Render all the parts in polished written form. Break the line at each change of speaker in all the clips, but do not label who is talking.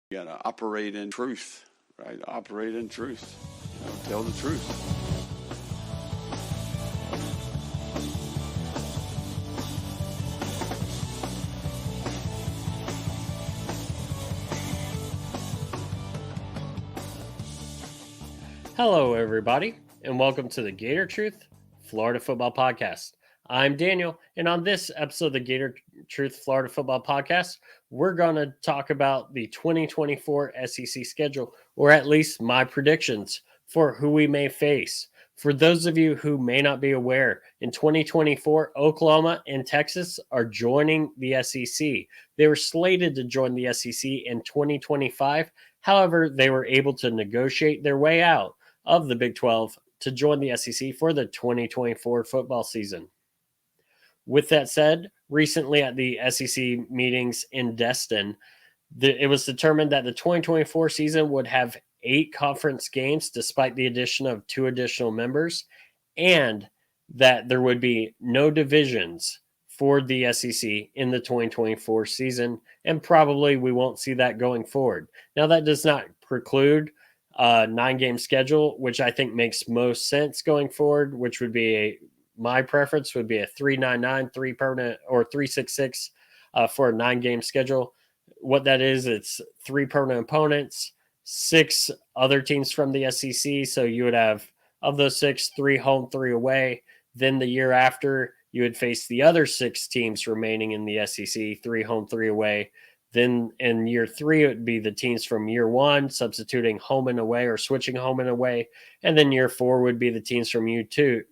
You got to operate in truth, right? Operate in truth. Tell the truth.
Hello, everybody, and welcome to the Gator Truth Florida Football Podcast. I'm Daniel, and on this episode of the Gator Truth Florida Football Podcast, we're going to talk about the 2024 SEC schedule, or at least my predictions for who we may face. For those of you who may not be aware, in 2024, Oklahoma and Texas are joining the SEC. They were slated to join the SEC in 2025. However, they were able to negotiate their way out of the Big 12 to join the SEC for the 2024 football season. With that said, recently at the SEC meetings in Destin, it was determined that the 2024 season would have 8 conference games despite the addition of 2 additional members, and that there would be no divisions for the SEC in the 2024 season, and probably we won't see that going forward. Now, that does not preclude a 9-game schedule, which I think makes most sense going forward, which would be my preference would be a 3-9-9, 3 permanent, or 3-6-6 for a 9-game schedule. What that is, it's 3 permanent opponents, 6 other teams from the SEC. So you would have, of those 6, 3 home, 3 away. Then the year after, you would face the other 6 teams remaining in the SEC, 3 home, 3 away. Then in year 3, it would be the teams from year 1, substituting home and away or switching home and away. And then year 4 would be the teams from year 2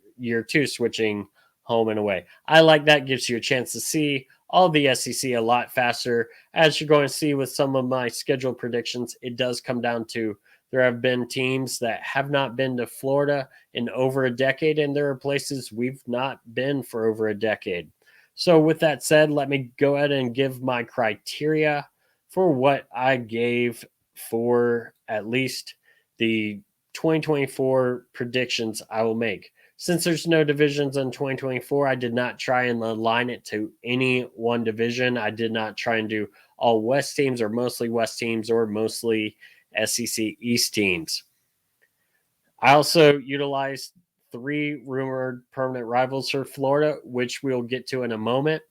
switching home and away. I like that. Gives you a chance to see all the SEC a lot faster. As you're going to see with some of my schedule predictions, it does come down to there have been teams that have not been to Florida in over a decade, and there are places we've not been for over a decade. So with that said, let me go ahead and give my criteria for what I gave for at least the 2024 predictions I will make. Since there's no divisions in 2024, I did not try and align it to any one division. I did not try and do all West teams or mostly West teams or mostly SEC East teams. I also utilized 3 rumored permanent rivals for Florida, which we'll get to in a moment.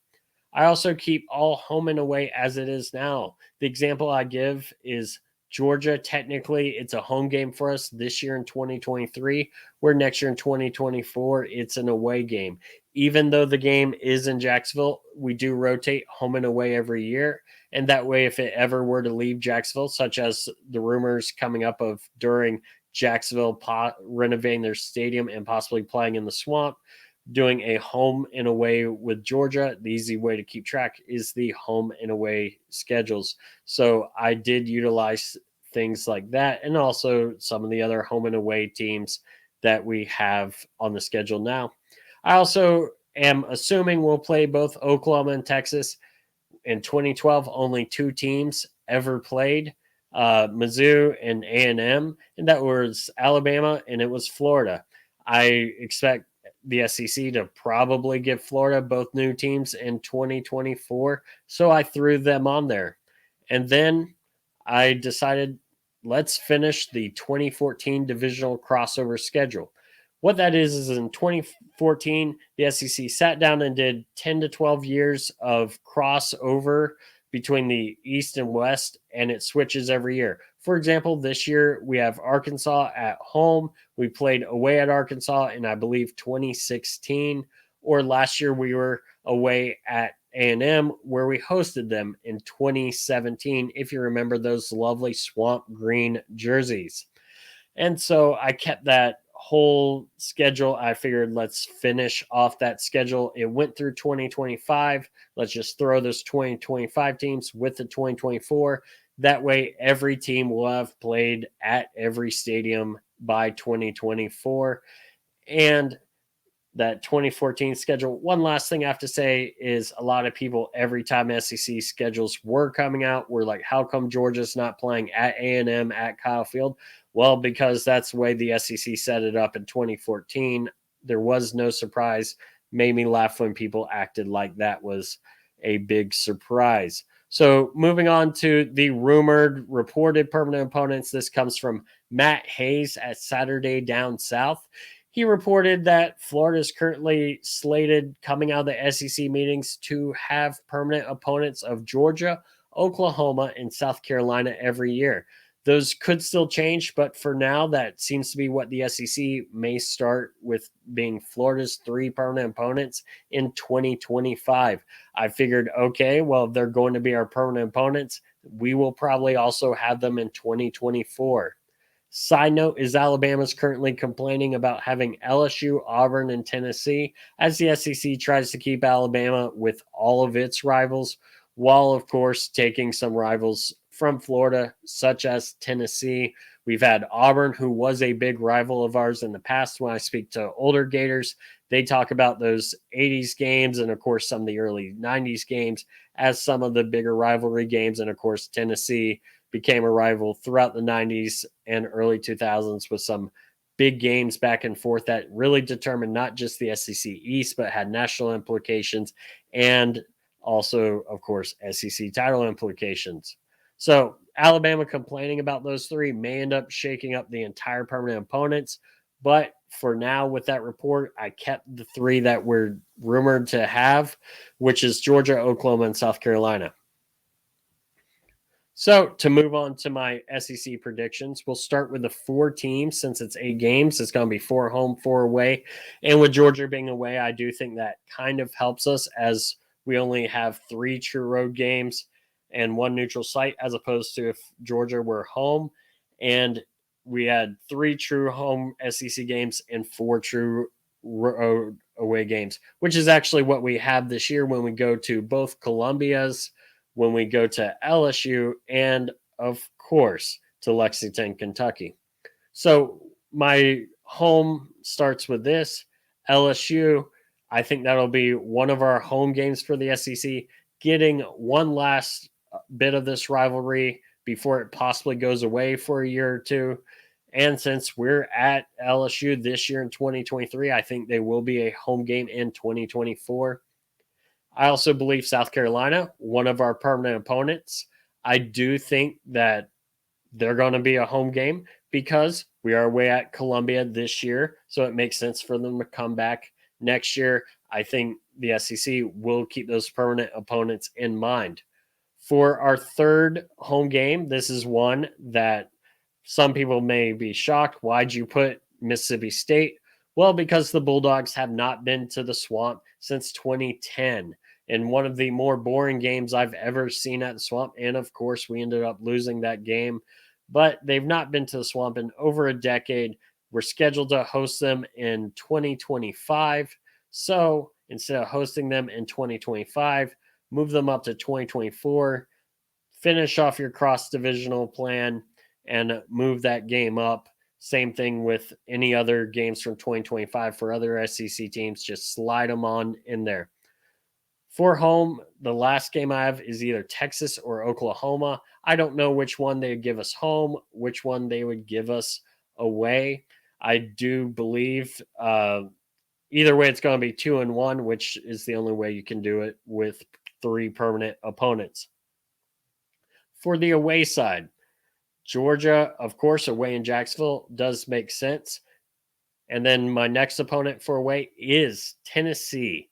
I also keep all home and away as it is now. The example I give is Georgia. Technically, it's a home game for us this year in 2023, where next year in 2024, it's an away game. Even though the game is in Jacksonville, we do rotate home and away every year. And that way, if it ever were to leave Jacksonville, such as the rumors coming up of during Jacksonville renovating their stadium and possibly playing in the swamp, doing a home and away with Georgia, the easy way to keep track is the home and away schedules. So I did utilize things like that, and also some of the other home and away teams that we have on the schedule now. I also am assuming we'll play both Oklahoma and Texas. In 2012, only 2 teams ever played, Mizzou and A&M, and that was Alabama and it was Florida. I expect the SEC to probably give Florida both new teams in 2024, so I threw them on there. And then I decided, let's finish the 2014 divisional crossover schedule. What that is in 2014, the SEC sat down and did 10 to 12 years of crossover between the East and West, and it switches every year. For example, this year we have Arkansas at home. We played away at Arkansas in, I believe, 2016, or last year we were away at A&M where we hosted them in 2017, if you remember those lovely swamp green jerseys. And so I kept that whole schedule. I figured let's finish off that schedule. It went through 2025. Let's just throw those 2025 teams with the 2024. That way, every team will have played at every stadium by 2024. And that 2014 schedule. One last thing I have to say is a lot of people, every time SEC schedules were coming out, were like, how come Georgia's not playing at A&M at Kyle Field? Well, because that's the way the SEC set it up in 2014. There was no surprise. Made me laugh when people acted like that was a big surprise. So moving on to the rumored reported permanent opponents. This comes from Matt Hayes at Saturday Down South. He reported that Florida is currently slated coming out of the SEC meetings to have permanent opponents of Georgia, Oklahoma, and South Carolina every year. Those could still change, but for now, that seems to be what the SEC may start with, being Florida's 3 permanent opponents in 2025. I figured, okay, well, if they're going to be our permanent opponents, we will probably also have them in 2024. Side note is Alabama's currently complaining about having LSU, Auburn, and Tennessee, as the SEC tries to keep Alabama with all of its rivals, while, of course, taking some rivals from Florida, such as Tennessee. We've had Auburn, who was a big rival of ours in the past. When I speak to older Gators, they talk about those 80s games and, of course, some of the early 90s games as some of the bigger rivalry games. And, of course, Tennessee became a rival throughout the 90s and early 2000s with some big games back and forth that really determined not just the SEC East, but had national implications and also, of course, SEC title implications. So Alabama complaining about those 3 may end up shaking up the entire permanent opponents. But for now, with that report, I kept the 3 that we're rumored to have, which is Georgia, Oklahoma, and South Carolina. So to move on to my SEC predictions, we'll start with the 4 teams. Since it's 8 games, it's going to be 4 home, 4 away. And with Georgia being away, I do think that kind of helps us, as we only have 3 true road games and 1 neutral site, as opposed to if Georgia were home and we had 3 true home SEC games and 4 true road away games, which is actually what we have this year when we go to both Columbia's, when we go to LSU, and of course to Lexington, Kentucky. So my home starts with this LSU. I think that'll be one of our home games for the SEC, getting one last bit of this rivalry before it possibly goes away for a year or 2. And since we're at LSU this year in 2023, I think they will be a home game in 2024. I also believe South Carolina, one of our permanent opponents. I do think that they're going to be a home game because we are away at Columbia this year. So it makes sense for them to come back next year. I think the SEC will keep those permanent opponents in mind. For our 3rd home game, this is one that some people may be shocked. Why'd you put Mississippi State? Well, because the Bulldogs have not been to the Swamp since 2010. In one of the more boring games I've ever seen at the Swamp. And of course, we ended up losing that game. But they've not been to the Swamp in over a decade. We're scheduled to host them in 2025. So instead of hosting them in 2025, move them up to 2024, finish off your cross-divisional plan, and move that game up. Same thing with any other games from 2025 for other SEC teams. Just slide them on in there. For home, the last game I have is either Texas or Oklahoma. I don't know which one they would give us home, which one they would give us away. I do believe either way it's going to be 2-1, which is the only way you can do it with 3 permanent opponents. For the away side, Georgia, of course, away in Jacksonville does make sense. And then my next opponent for away is Tennessee.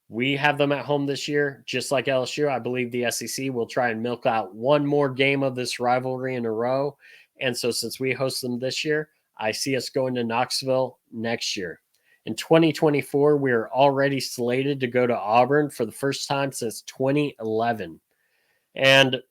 We have them at home this year, just like LSU. I believe the SEC will try and milk out one more game of this rivalry in a row. And so since we host them this year, I see us going to Knoxville next year. In 2024, we are already slated to go to Auburn for the first time since 2011. And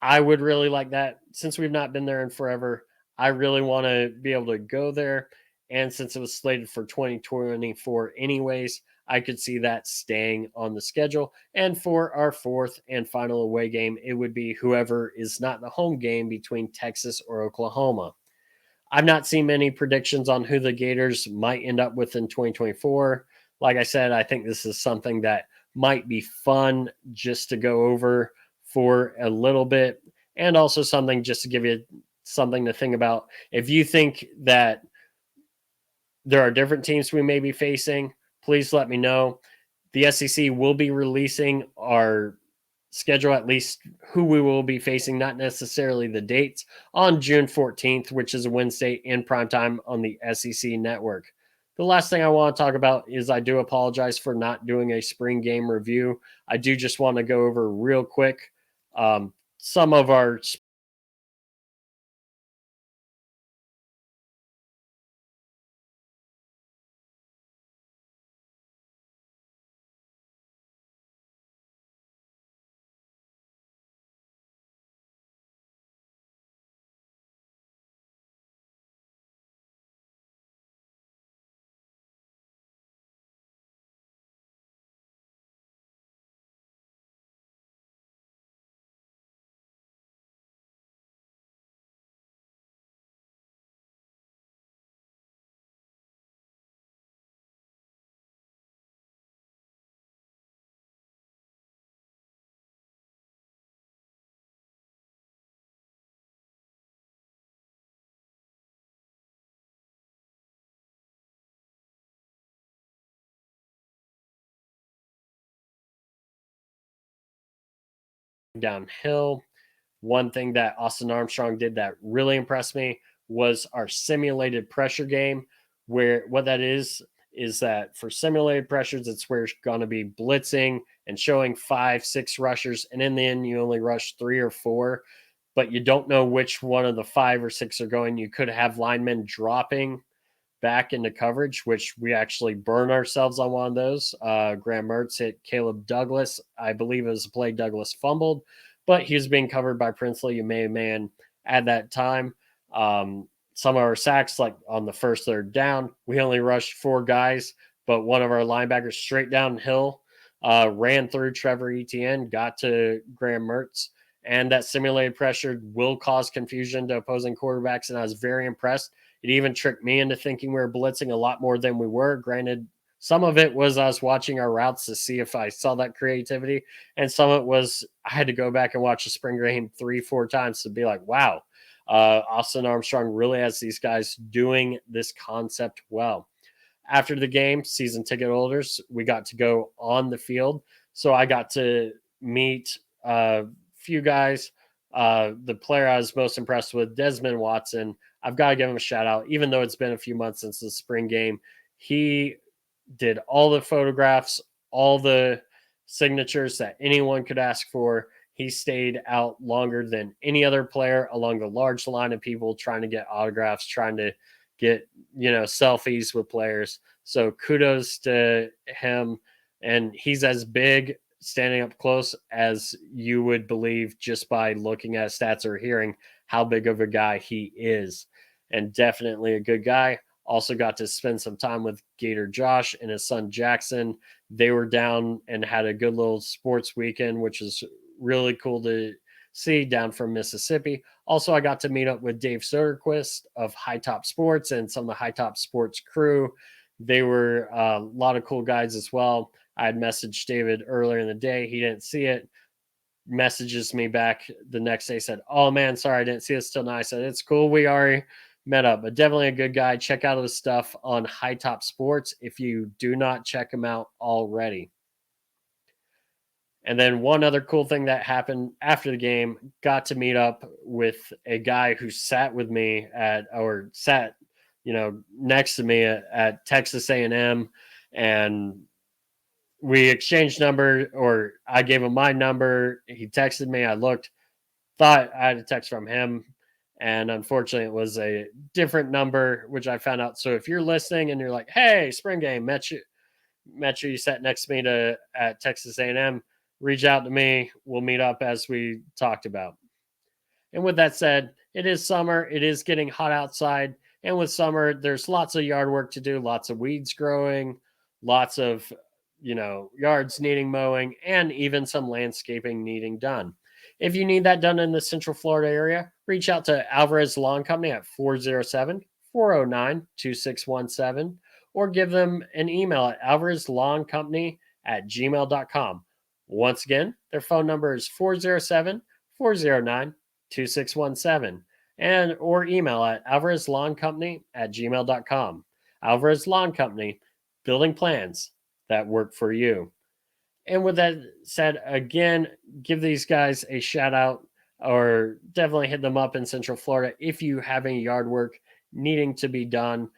I would really like that. Since we've not been there in forever, I really want to be able to go there. And since it was slated for 2024 anyways, I could see that staying on the schedule. And for our 4th and final away game, it would be whoever is not the home game between Texas or Oklahoma. I've not seen many predictions on who the Gators might end up with in 2024. Like I said, I think this is something that might be fun just to go over for a little bit, and also something just to give you something to think about. If you think that there are different teams we may be facing, please let me know. The SEC will be releasing our schedule at least who we will be facing, not necessarily the dates, on June 14th, which is a Wednesday in primetime on the SEC network. The last thing I want to talk about is I do apologize for not doing a spring game review. I do just want to go over real quick some of our downhill. One thing that Austin Armstrong did that really impressed me was our simulated pressure game, where what that is that for simulated pressures, it's where it's going to be blitzing and showing 5, 6 rushers. And in the end, you only rush 3 or 4, but you don't know which one of the 5 or 6 are going. You could have linemen dropping back into coverage, which we actually burn ourselves on one of those. Graham Mertz hit Caleb Douglas. I believe it was a play Douglas fumbled, but he was being covered by Princely, a man at that time. Some of our sacks, like on the first third down, we only rushed 4 guys, but one of our linebackers straight downhill ran through Trevor Etienne, got to Graham Mertz. And that simulated pressure will cause confusion to opposing quarterbacks. And I was very impressed. It even tricked me into thinking we were blitzing a lot more than we were. Granted, some of it was I was watching our routes to see if I saw that creativity. And some of it was I had to go back and watch the spring game 3-4 times to be like, wow, Austin Armstrong really has these guys doing this concept well. After the game, season ticket holders, we got to go on the field. So I got to meet a few guys. The player I was most impressed with, Desmond Watson, I've got to give him a shout out. Even though it's been a few months since the spring game, he did all the photographs, all the signatures that anyone could ask for. He stayed out longer than any other player along the large line of people trying to get autographs, trying to get, selfies with players. So kudos to him. And he's as big standing up close as you would believe just by looking at stats or hearing how big of a guy he is. And definitely a good guy. Also got to spend some time with Gator Josh and his son Jackson. They were down and had a good little sports weekend, which is really cool to see down from Mississippi. Also, I got to meet up with Dave Soderquist of High Top Sports and some of the High Top Sports crew. They were a lot of cool guys as well. I had messaged David earlier in the day. He didn't see it. Messages me back the next day, said, "Oh man, sorry, I didn't see it till now." I said, "It's cool. We already met up," but definitely a good guy. Check out his stuff on High Top Sports if you do not check him out already. And then one other cool thing that happened after the game, got to meet up with a guy who sat with me next to me at Texas A&M, and we exchanged number, or I gave him my number. He texted me. I looked, thought I had a text from him, and unfortunately, it was a different number, which I found out. So if you're listening and you're like, "Hey, spring game, met you, you sat next to me at Texas A&M," reach out to me. We'll meet up as we talked about. And with that said, it is summer. It is getting hot outside. And with summer, there's lots of yard work to do, lots of weeds growing, lots of, yards needing mowing, and even some landscaping needing done. If you need that done in the Central Florida area, reach out to Alvarez Lawn Company at 407-409-2617 or give them an email at alvarezlawncompany@gmail.com. Once again, their phone number is 407-409-2617 and or email at alvarezlawncompany@gmail.com. Alvarez Lawn Company, building plans that work for you. And with that said, again, give these guys a shout out or definitely hit them up in Central Florida if you have any yard work needing to be done.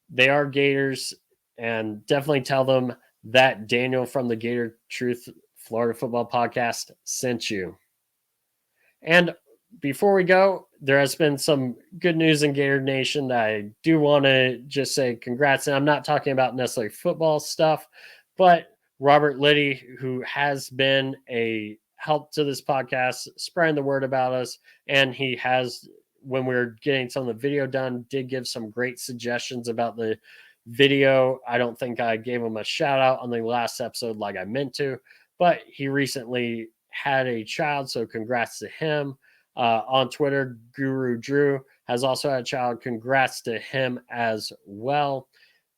They are Gators, and definitely tell them that Daniel from the Gator Truth Florida Football Podcast sent you. And before we go, there has been some good news in Gator Nation that I do want to just say congrats. And I'm not talking about necessarily football stuff, but Robert Liddy, who has been a help to this podcast, spreading the word about us. And he has, when we were getting some of the video done, did give some great suggestions about the video. I don't think I gave him a shout out on the last episode like I meant to, but he recently had a child, so congrats to him. On Twitter, Guru Drew has also had a child. Congrats to him as well.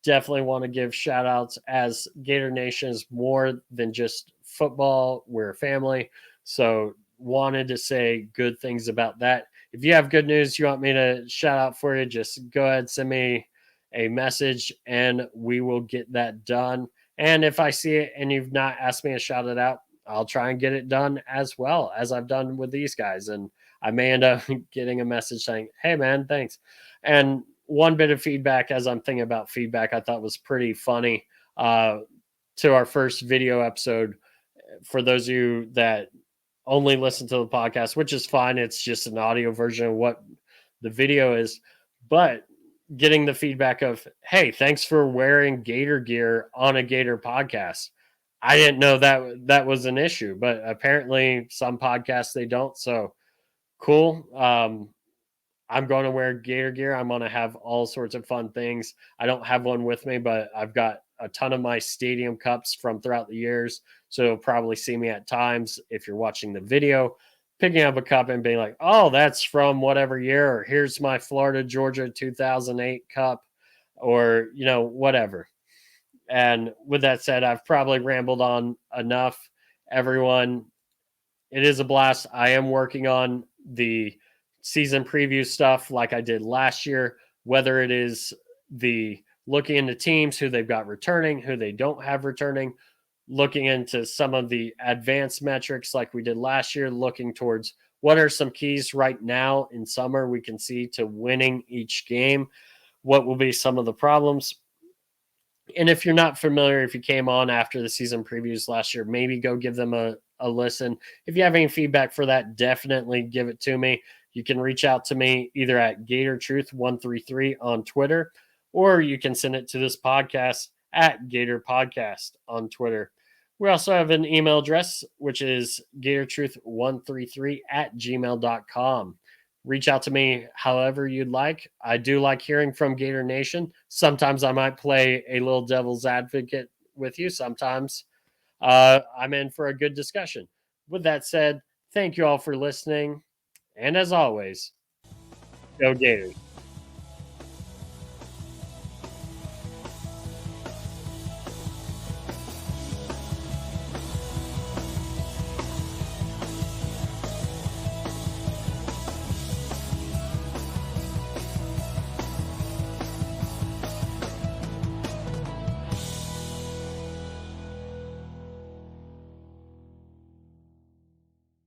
Definitely want to give shout outs, as Gator Nation is more than just football. We're a family. So wanted to say good things about that. If you have good news you want me to shout out for you, just go ahead, send me a message and we will get that done. And if I see it and you've not asked me to shout it out, I'll try and get it done as well as I've done with these guys. And I may end up getting a message saying, hey, man, thanks. And one bit of feedback, as I'm thinking about feedback, I thought was pretty funny to our first video episode. For those of you that only listen to the podcast, which is fine, it's just an audio version of what the video is. But getting the feedback of, hey, thanks for wearing Gator gear on a Gator podcast. I didn't know that was an issue, but apparently some podcasts they don't. So cool. I'm going to wear Gator gear. I'm going to have all sorts of fun things. I don't have one with me, but I've got a ton of my stadium cups from throughout the years. So you'll probably see me at times if you're watching the video, picking up a cup and being like, oh, that's from whatever year, or here's my Florida Georgia 2008 cup, or, whatever. And with that said, I've probably rambled on enough. Everyone, it is a blast. I am working on the season preview stuff like I did last year, whether it is the looking into teams, who they've got returning, who they don't have returning, looking into some of the advanced metrics like we did last year, looking towards what are some keys right now in summer we can see to winning each game, what will be some of the problems. And if you're not familiar, if you came on after the season previews last year, maybe go give them a listen. If you have any feedback for that, definitely give it to me. You can reach out to me either at Gator Truth 133 on Twitter, or you can send it to this podcast at Gator Podcast on Twitter. We also have an email address, which is gatortruth133 at gmail.com. Reach out to me however you'd like. I do like hearing from Gator Nation. Sometimes I might play a little devil's advocate with you. Sometimes I'm in for a good discussion. With that said, thank you all for listening. And as always, go Gators.